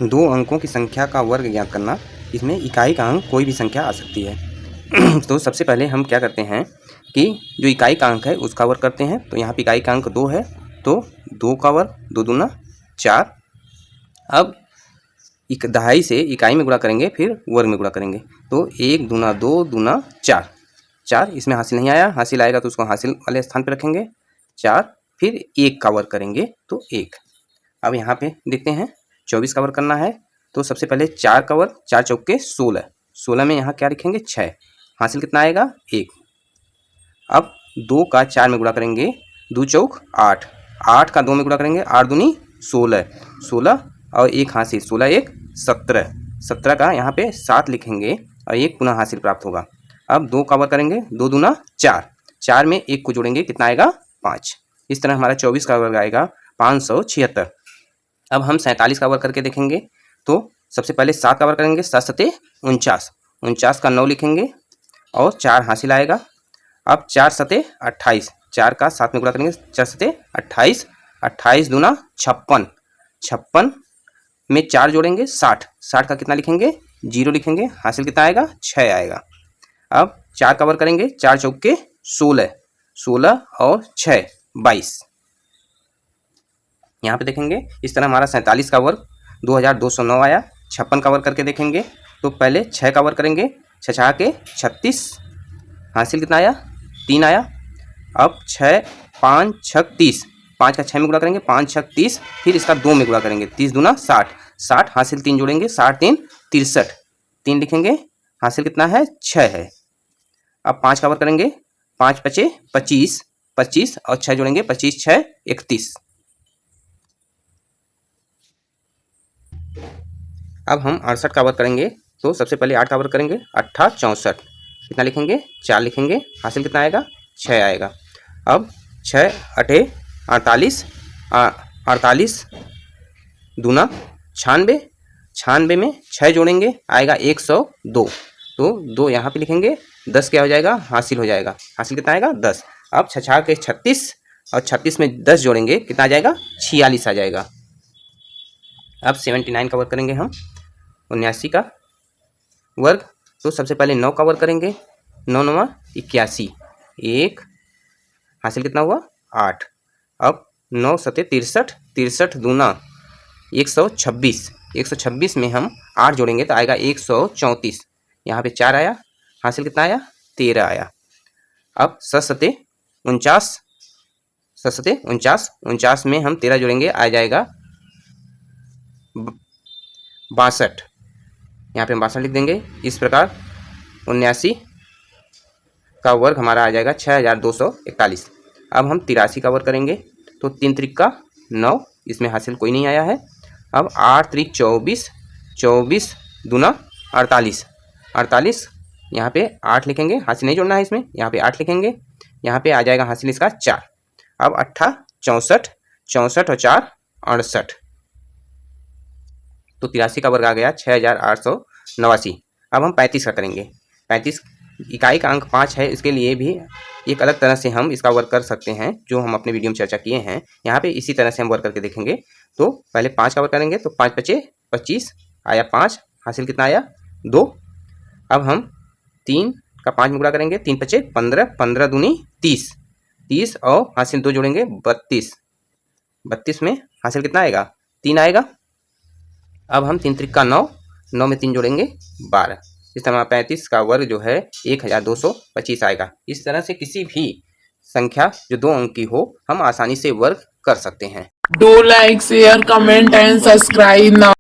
दो अंकों की संख्या का वर्ग ज्ञात करना। इसमें इकाई का अंक कोई भी संख्या आ सकती है। तो सबसे पहले हम क्या करते हैं कि जो इकाई का अंक है उसका वर्ग करते हैं। तो यहाँ पे इकाई का अंक 2 है, तो 2 का वर्ग, 2 दूना 4। अब दहाई से इकाई में गुणा करेंगे, फिर वर्ग में गुणा करेंगे। तो 1 दूना 2 दूना 4, 4 इसमें हासिल नहीं आया, हासिल आएगा तो उसको हासिल वाले स्थान पर रखेंगे 4। फिर 1 का वर्ग करेंगे तो 1। अब यहाँ पे देखते हैं 24 का वर्ग करना है। तो सबसे पहले 4 का वर्ग, 4 चौके 16, 16 में यहाँ क्या लिखेंगे 6, हासिल कितना आएगा 1। अब 2 का 4 में गुणा करेंगे, 2 चौक 8, 8 का 2 में गुणा करेंगे, 8 दूनी 16, 16 और 1 हासिल, 16 1 17, 17 का यहाँ पे 7 लिखेंगे और 1 पुनः हासिल प्राप्त होगा। अब 2 का वर्ग करेंगे, 2 दूना 4, 4 में 1 को जोड़ेंगे, कितना आएगा 5। इस तरह हमारा 24 का वर्ग आएगा 576। अब हम 47 का वर्ग करके देखेंगे। तो सबसे पहले 7 का वर्ग करेंगे, 7 सते 49, 49 का 9 लिखेंगे और 4 हासिल आएगा। अब 4 सते 28, 4 का 7 में गुणा करेंगे, 4 सते 28, 28 दूना 56, 56 में 4 जोड़ेंगे 60, 60 का कितना लिखेंगे 0 लिखेंगे, हासिल कितना आएगा 6 आएगा। अब 4 का वर्ग करेंगे, 4 चौके 16, 16 और 6 22। यहाँ पे देखेंगे इस तरह हमारा 47 का वर्ग 2209 आया। 56 का वर्ग करके देखेंगे। तो पहले 6 का वर्ग करेंगे, 6 छः के 36, हासिल कितना आया 3 आया। अब 6 5 6 30, 5 का 6 में गुणा करेंगे, 5 6 30, फिर इसका 2 में गुणा करेंगे, 30 दूना 60, 60 हासिल 3 जोड़ेंगे, 60 3 63, 3 लिखेंगे, हासिल कितना है 6 है। अब 5 का वर्ग करेंगे, 5 पचे 25, 25 और 6 जोड़ेंगे, 25 6 31। अब हम 68 का वर्ग करेंगे। तो सबसे पहले 8 का वर्ग करेंगे, 8 64, कितना लिखेंगे 4 लिखेंगे, हासिल कितना आएगा 6 आएगा। अब 6 8 48, 48 दूना 96, 96 में 6 जोड़ेंगे, आएगा 102। तो 2 यहाँ पे लिखेंगे, 10 क्या हो जाएगा हासिल हो जाएगा, हासिल कितना आएगा 10। अब 6 छः के 36 और 36 में 10 जोड़ेंगे, कितना आ जाएगा 46 आ जाएगा। अब 79 का वर्ग करेंगे हम, 79 का वर्ग। तो सबसे पहले 9 का वर्ग करेंगे, 9 9 81, 1 हासिल कितना हुआ 8। अब 9 सते 63, 63 दूना 126, 126 में हम 8 जोड़ेंगे तो आएगा 134, यहाँ पे 4 आया, हासिल कितना आया 13 आया। अब 7 सते 49, 7 सते 49, 49 में हम 13 जोड़ेंगे, आ जाएगा 62, यहाँ पे हम 62 लिख देंगे। इस प्रकार 79 का वर्ग हमारा आ जाएगा 6241। अब हम 83 का वर्ग करेंगे। तो 3 त्रिक का 9, इसमें हासिल कोई नहीं आया है। अब 8 त्रिक 24, 24 दूना 48, 48 यहाँ पे 8 लिखेंगे, हासिल नहीं जोड़ना है इसमें, यहाँ पे 8 लिखेंगे, यहाँ पे आ जाएगा हासिल इसका 4। अब 8 64, 64 और 4 68। तो 83 का वर्ग आ गया 6889। अब हम 35 का करेंगे। 35 इकाई का अंक 5 है, इसके लिए भी एक अलग तरह से हम इसका वर्ग कर सकते हैं, जो हम अपने वीडियो में चर्चा किए हैं। यहाँ पे इसी तरह से हम वर्ग करके देखेंगे। तो पहले 5 का वर्ग करेंगे, तो 5 पचे 25 आया 5, हासिल कितना आया 2। अब हम 3 का 5 में गुणा करेंगे, 3 पचे 15, 15 दूनी 30, 30 और हासिल 2 जोड़ेंगे 32, 32 में हासिल कितना आएगा 3 आएगा। अब हम 3 त्रिक का 9, 9 में 3 जोड़ेंगे 12। इस तरह 35 का वर्ग जो है 1225 आएगा। इस तरह से किसी भी संख्या जो 2 अंक की हो हम आसानी से वर्ग कर सकते हैं। Do like, share, comment and subscribe now.